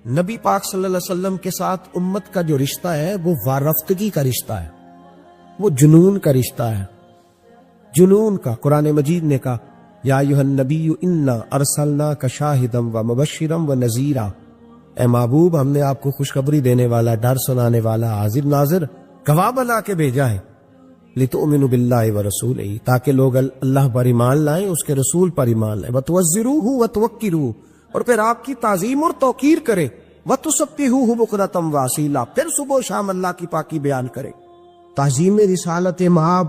نبی پاک صلی اللہ علیہ وسلم کے ساتھ امت کا جو رشتہ ہے وہ وارفتگی کا رشتہ ہے، وہ جنون کا رشتہ ہے، جنون کا۔ قرآن مجید نے کہا یا ایھا النبی انا ارسلناک شاہدا ومبشرا ونذیرا، اے محبوب ہم نے آپ کو خوشخبری دینے والا، ڈر سنانے والا، حاضر ناظر، گواہ بنا کے بھیجا ہے، لتؤمنوا باللہ ورسولہ، تاکہ لوگ اللہ پر ایمان لائیں، اس کے رسول پر ایمان لائیں، وتوزروہ وتوقروہ، اور پھر آپ کی تعظیم اور توقیر کرے، وتسبحوہ بکرۃ واصیلا، پھر صبح و شام اللہ کی پاکی بیان کرے۔ تعظیم رسالت مآب،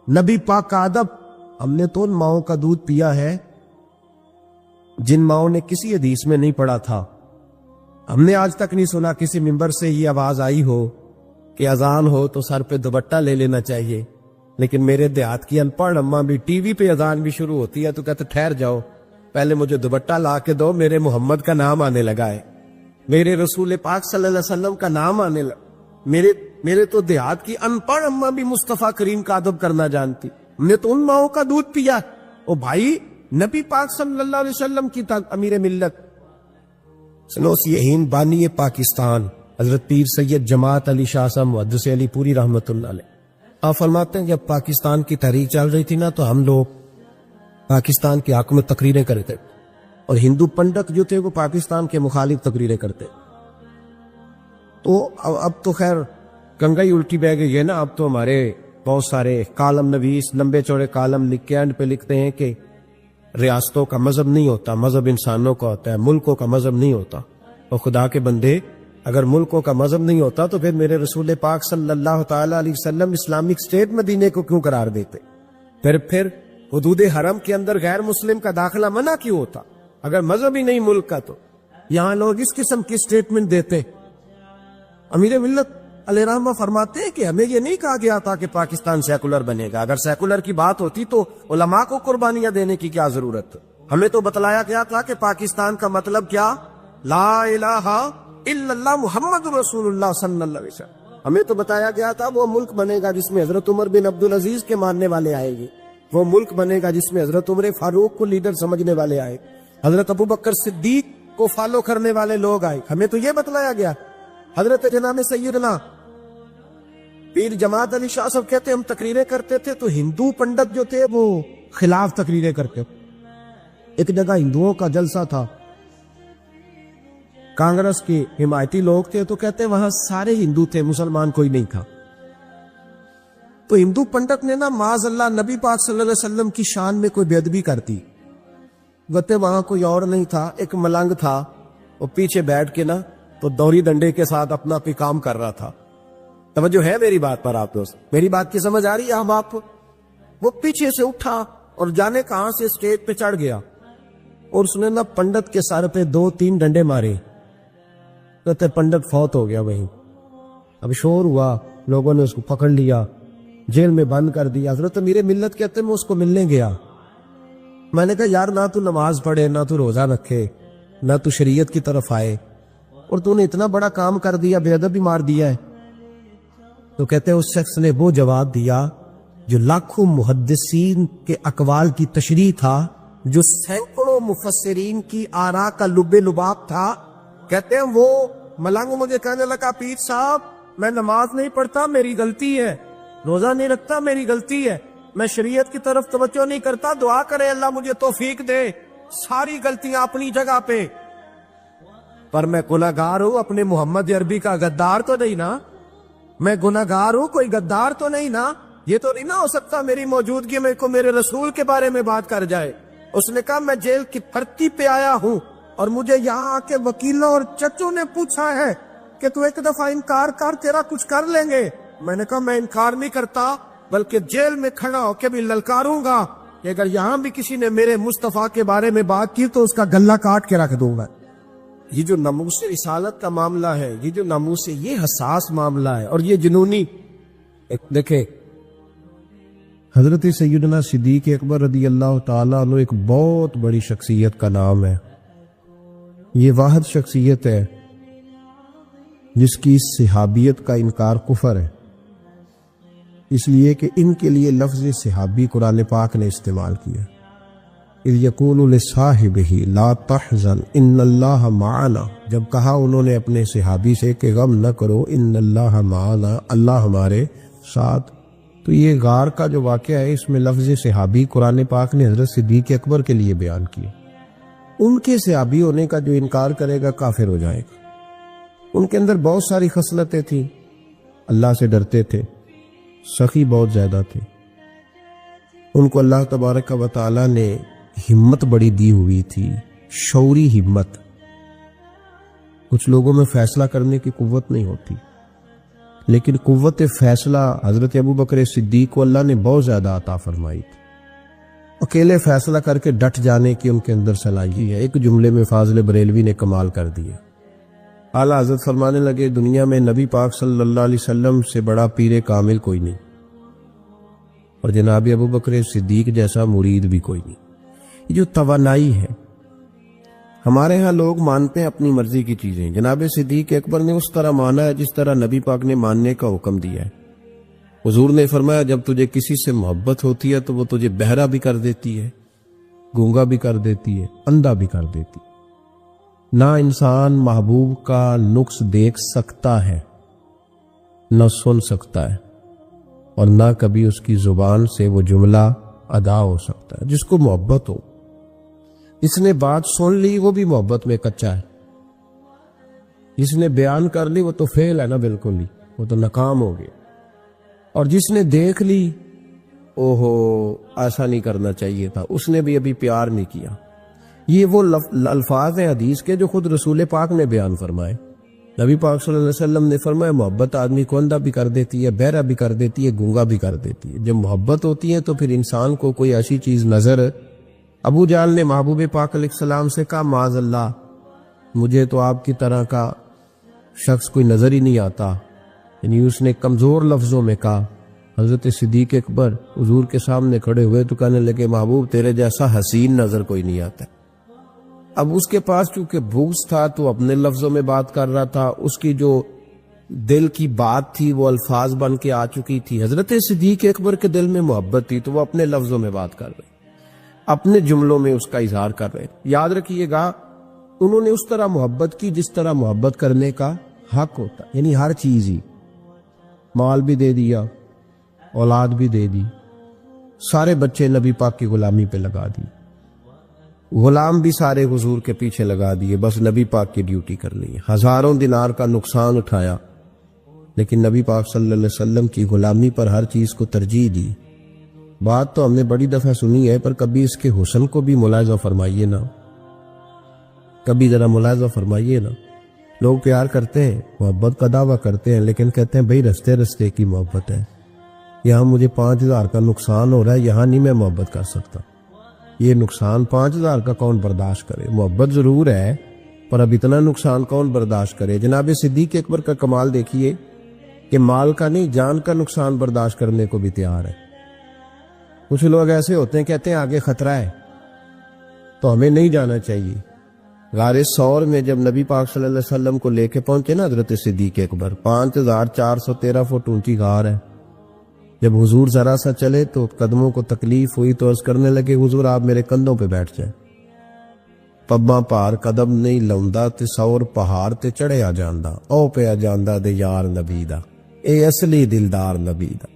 نبی پاک کا ادب۔ ہم نے تو ان ماؤں کا دودھ پیا ہے جن ماؤں نے کسی حدیث میں نہیں پڑھا تھا۔ ہم نے آج تک نہیں سنا کسی ممبر سے یہ آواز آئی ہو کہ اذان ہو تو سر پہ دوپٹہ لے لینا چاہیے، لیکن میرے دیہات کی ان پڑھ اماں بھی ٹی وی پہ اذان بھی شروع ہوتی ہے تو کہتے ٹھہر جاؤ، پہلے مجھے دوپٹہ لا کے دو، میرے محمد کا نام آنے لگا ہے، میرے رسول پاک صلی اللہ علیہ وسلم کا نام آنے لگا۔ میرے تو دیہات کی ان پڑھ اماں بھی مصطفیٰ کریم کا ادب کرنا جانتی۔ ہم نے تو ان ماؤں کا دودھ پیا۔ او بھائی، نبی پاک صلی اللہ علیہ وسلم کی امیر ملت سنوسی ہند بانی پاکستان حضرت پیر سید جماعت علی شاہ صاحب محدث علی پوری رحمۃ اللہ علیہ، آپ فرماتے ہیں جب پاکستان کی تحریک چل رہی تھی نا تو ہم لوگ پاکستان کے حق میں تقریریں کرتے، اور ہندو پنڈت جو تھے وہ پاکستان کے مخالف تقریریں کرتے۔ تو اب تو خیر گنگا ہی الٹی بہ گئی ہے نا، اب تو ہمارے بہت سارے کالم نویس لمبے چوڑے کالم لکھ کے اینڈ پہ لکھتے ہیں کہ ریاستوں کا مذہب نہیں ہوتا، مذہب انسانوں کا ہوتا ہے، ملکوں کا مذہب نہیں ہوتا۔ اور خدا کے بندے، اگر ملکوں کا مذہب نہیں ہوتا تو پھر میرے رسول پاک صلی اللہ تعالی علیہ وسلم اسلامک اسٹیٹ مدینے کو کیوں قرار دیتے؟ پھر حدود حرم کے اندر غیر مسلم کا داخلہ منع کیوں ہوتا؟ اگر مذہب ہی نہیں ملک کا تو یہاں لوگ اس قسم کی اسٹیٹمنٹ دیتے۔ امیر ملت علیہ رحمہ فرماتے ہیں کہ ہمیں یہ نہیں کہا گیا تھا کہ پاکستان سیکولر بنے گا، اگر سیکولر کی بات ہوتی تو علماء کو قربانیاں دینے کی کیا ضرورت؟ ہمیں تو بتلایا گیا تھا کہ پاکستان کا مطلب کیا؟ لا الہ الا اللہ محمد رسول اللہ صلی اللہ علیہ وسلم۔ ہمیں تو بتایا گیا تھا وہ ملک بنے گا جس میں حضرت عمر بن عبدالعزیز کے ماننے والے آئیں گے، وہ ملک بنے گا جس میں حضرت عمر فاروق کو لیڈر سمجھنے والے آئے، حضرت ابوبکر صدیق کو فالو کرنے والے لوگ آئے۔ ہمیں تو یہ بتلایا گیا۔ حضرت جناب سیدنا پیر جماعت علی شاہ صاحب کہتے ہم تقریریں کرتے تھے تو ہندو پنڈت جو تھے وہ خلاف تقریریں کرتے۔ ایک جگہ ہندوؤں کا جلسہ تھا، کانگریس کے حمایتی لوگ تھے، تو کہتے وہاں سارے ہندو تھے، مسلمان کوئی نہیں تھا۔ تو ہندو پنڈت نے نا معاذ اللہ نبی پاک صلی اللہ علیہ وسلم کی شان میں کوئی بے ادبی کر دی۔ کہتے وہاں کوئی اور نہیں تھا، ایک ملنگ تھا، وہ پیچھے بیٹھ کے نا تو دوری ڈنڈے کے ساتھ اپنا کوئی کام کر رہا تھا۔ توجہ ہے میری بات پر آپ دوست؟ میری بات کی سمجھ آ رہی ہے آپ؟ وہ پیچھے سے اٹھا اور جانے کہاں سے اسٹیج پہ چڑھ گیا، اور اس نے نا پنڈت کے سر پہ 2-3 ڈنڈے مارے۔ کہتے پنڈت فوت ہو گیا وہیں۔ اب شور ہوا، لوگوں نے اس کو پکڑ لیا، جیل میں بند کر دیا۔ حضرت امیر ملت کہتے میں اس کو ملنے گیا، میں نے کہا یار نہ تو نماز پڑھے، نہ تو روزہ رکھے، نہ تو شریعت کی طرف آئے، اور تو نے اتنا بڑا کام کر دیا، بے ادب بھی مار دیا ہے۔ تو کہتے ہیں اس شخص نے وہ جواب دیا جو لاکھوں محدثین کے اقوال کی تشریح تھا، جو سینکڑوں مفسرین کی آراء کا لب لباب تھا۔ کہتے ہیں وہ ملنگ مجھے کہنے لگا پیر صاحب میں نماز نہیں پڑھتا، میری غلطی ہے، روزہ نہیں رکھتا، میری غلطی ہے، میں شریعت کی طرف توجہ نہیں کرتا، دعا کرے اللہ مجھے توفیق دے، ساری غلطیاں اپنی جگہ پہ، پر میں گناہگار ہوں، اپنے محمد عربی کا غدار تو نہیں نا، میں گناہگار ہوں، کوئی غدار تو نہیں نا، یہ تو نہیں نہ ہو سکتا میری موجودگی میں کو میرے رسول کے بارے میں بات کر جائے۔ اس نے کہا میں جیل کی بھرتی پہ آیا ہوں اور مجھے یہاں آ کے وکیلوں اور ججوں نے پوچھا ہے کہ تو ایک دفعہ انکار کر، تیرا کچھ کر لیں گے۔ میں نے کہا میں انکار نہیں کرتا، بلکہ جیل میں کھڑا ہو کے بھی للکاروں گا کہ اگر یہاں بھی کسی نے میرے مصطفیٰ کے بارے میں بات کی تو اس کا گلہ کاٹ کے رکھ دوں گا۔ یہ جو ناموس رسالت کا معاملہ ہے، یہ جو ناموس یہ حساس معاملہ ہے، اور یہ جنونی دیکھیں حضرت سیدنا صدیق اکبر رضی اللہ تعالیٰ عنہ ایک بہت بڑی شخصیت کا نام ہے۔ یہ واحد شخصیت ہے جس کی صحابیت کا انکار کفر ہے، اس لیے کہ ان کے لیے لفظ صحابی قرآن پاک نے استعمال کیا۔ اذ یقول لصاحبہ لا تحزن ان اللہ معنا، جب کہا انہوں نے اپنے صحابی سے کہ غم نہ کرو، ان اللہ معنا، اللہ ہمارے ساتھ۔ تو یہ غار کا جو واقعہ ہے اس میں لفظ صحابی قرآن پاک نے حضرت صدیق اکبر کے لیے بیان کیے۔ ان کے صحابی ہونے کا جو انکار کرے گا کافر ہو جائے گا۔ ان کے اندر بہت ساری خصلتیں تھیں، اللہ سے ڈرتے تھے، سخی بہت زیادہ تھے، ان کو اللہ تبارک و تعالی نے ہمت بڑی دی ہوئی تھی، شعوری ہمت۔ کچھ لوگوں میں فیصلہ کرنے کی قوت نہیں ہوتی، لیکن قوت فیصلہ حضرت ابوبکر صدیق کو اللہ نے بہت زیادہ عطا فرمائی تھی۔ اکیلے فیصلہ کر کے ڈٹ جانے کی ان کے اندر صلاحیت ہے۔ ایک جملے میں فاضل بریلوی نے کمال کر دیا۔ اعلیٰ حضرت فرمانے لگے دنیا میں نبی پاک صلی اللہ علیہ وسلم سے بڑا پیر کامل کوئی نہیں، اور جناب ابوبکر صدیق جیسا مرید بھی کوئی نہیں۔ یہ جو توانائی ہے، ہمارے ہاں لوگ مانتے ہیں اپنی مرضی کی چیزیں، جناب صدیق اکبر نے اس طرح مانا ہے جس طرح نبی پاک نے ماننے کا حکم دیا ہے۔ حضور نے فرمایا جب تجھے کسی سے محبت ہوتی ہے تو وہ تجھے بہرا بھی کر دیتی ہے، گونگا بھی کر دیتی ہے، اندھا بھی کر دیتی ہے۔ نہ انسان محبوب کا نقص دیکھ سکتا ہے، نہ سن سکتا ہے، اور نہ کبھی اس کی زبان سے وہ جملہ ادا ہو سکتا ہے۔ جس کو محبت ہو، جس نے بات سن لی وہ بھی محبت میں کچا ہے، جس نے بیان کر لی وہ تو فیل ہے نا، بالکل ہی وہ تو ناکام ہو گیا، اور جس نے دیکھ لی اوہو ایسا نہیں کرنا چاہیے تھا، اس نے بھی ابھی پیار نہیں کیا۔ یہ وہ الفاظ ہیں حدیث کے جو خود رسول پاک نے بیان فرمائے۔ نبی پاک صلی اللہ علیہ وسلم نے فرمایا محبت آدمی کو اندھا بھی کر دیتی ہے، بہرا بھی کر دیتی ہے، گونگا بھی کر دیتی ہے۔ جب محبت ہوتی ہے تو پھر انسان کو کوئی ایسی چیز نظر، ابو جہل نے محبوب پاک علیہ السلام سے کہا معاذ اللہ مجھے تو آپ کی طرح کا شخص کوئی نظر ہی نہیں آتا، یعنی اس نے کمزور لفظوں میں کہا۔ حضرت صدیق اکبر حضور کے سامنے کھڑے ہوئے تو کہنے لگے محبوب تیرے جیسا حسین نظر کوئی نہیں آتا۔ اب اس کے پاس چونکہ بغض تھا تو اپنے لفظوں میں بات کر رہا تھا، اس کی جو دل کی بات تھی وہ الفاظ بن کے آ چکی تھی۔ حضرت صدیق اکبر کے دل میں محبت تھی تو وہ اپنے لفظوں میں بات کر رہے، اپنے جملوں میں اس کا اظہار کر رہے۔ یاد رکھیے گا انہوں نے اس طرح محبت کی جس طرح محبت کرنے کا حق ہوتا، یعنی ہر چیز ہی، مال بھی دے دیا، اولاد بھی دے دی، سارے بچے نبی پاک کی غلامی پہ لگا دی، غلام بھی سارے حضور کے پیچھے لگا دیے، بس نبی پاک کی ڈیوٹی کر لی، ہزاروں دینار کا نقصان اٹھایا، لیکن نبی پاک صلی اللہ علیہ وسلم کی غلامی پر ہر چیز کو ترجیح دی۔ بات تو ہم نے بڑی دفعہ سنی ہے، پر کبھی اس کے حسن کو بھی ملاحظہ فرمائیے نا، کبھی ذرا ملاحظہ فرمائیے نا۔ لوگ پیار کرتے ہیں، محبت کا دعویٰ کرتے ہیں، لیکن کہتے ہیں بھئی رستے رستے کی محبت ہے، یہاں مجھے 5000 کا نقصان ہو رہا ہے، یہاں نہیں میں محبت کر سکتا۔ یہ نقصان 5000 کا کون برداشت کرے؟ محبت ضرور ہے پر اب اتنا نقصان کون برداشت کرے؟ جناب صدیق اکبر کا کمال دیکھیے کہ مال کا نہیں جان کا نقصان برداشت کرنے کو بھی تیار ہے۔ کچھ لوگ ایسے ہوتے ہیں کہتے ہیں آگے خطرہ ہے تو ہمیں نہیں جانا چاہیے۔ غار ثور میں جب نبی پاک صلی اللہ علیہ وسلم کو لے کے پہنچے نا حضرت صدیق اکبر، 5413 فٹ اونچی غار ہے، جب حضور ذرا سا چلے تو قدموں کو تکلیف ہوئی تو عرض کرنے لگے حضور آپ میرے کندھوں پہ بیٹھ جائیں، پباں پار قدم نہیں لاؤندا تے سور پہاڑ تے چڑھے آ جاندا، او پہ آ جاندا دے یار نبی دا، اے اصلی دلدار نبی دا۔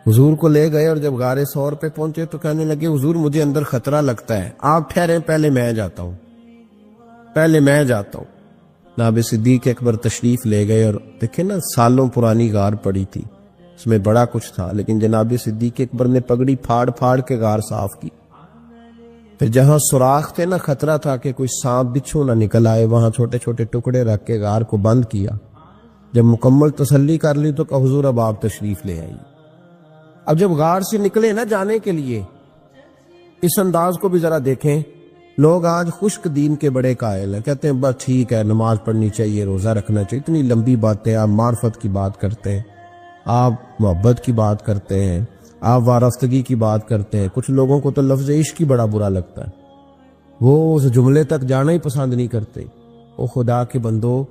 حضور کو لے گئے اور جب غار ثور پہ پہنچے تو کہنے لگے حضور مجھے اندر خطرہ لگتا ہے، آپ ٹھہریں پہلے میں جاتا ہوں، پہلے میں جاتا ہوں۔ جناب صدیق اکبر تشریف لے گئے اور دیکھیں نا سالوں پرانی غار پڑی تھی، اس میں بڑا کچھ تھا، لیکن جناب صدیق اکبر نے پگڑی پھاڑ پھاڑ کے غار صاف کی۔ پھر جہاں سوراخ تھے نا، خطرہ تھا کہ کوئی سانپ بچھو نہ نکل آئے، وہاں چھوٹے چھوٹے ٹکڑے رکھ کے غار کو بند کیا۔ جب مکمل تسلی کر لی تو کہ حضور اب آپ تشریف لے آئیے۔ اب جب غار سے نکلے نا جانے کے لیے، اس انداز کو بھی ذرا دیکھیں۔ لوگ آج خشک دین کے بڑے قائل ہیں، کہتے ہیں بس ٹھیک ہے نماز پڑھنی چاہیے، روزہ رکھنا چاہیے، اتنی لمبی باتیں، آپ معرفت کی بات کرتے ہیں، آپ محبت کی بات کرتے ہیں، آپ وارفتگی کی بات کرتے ہیں۔ کچھ لوگوں کو تو لفظ عشق ہی بڑا برا لگتا ہے، وہ اس جملے تک جانا ہی پسند نہیں کرتے۔ او خدا کے بندو،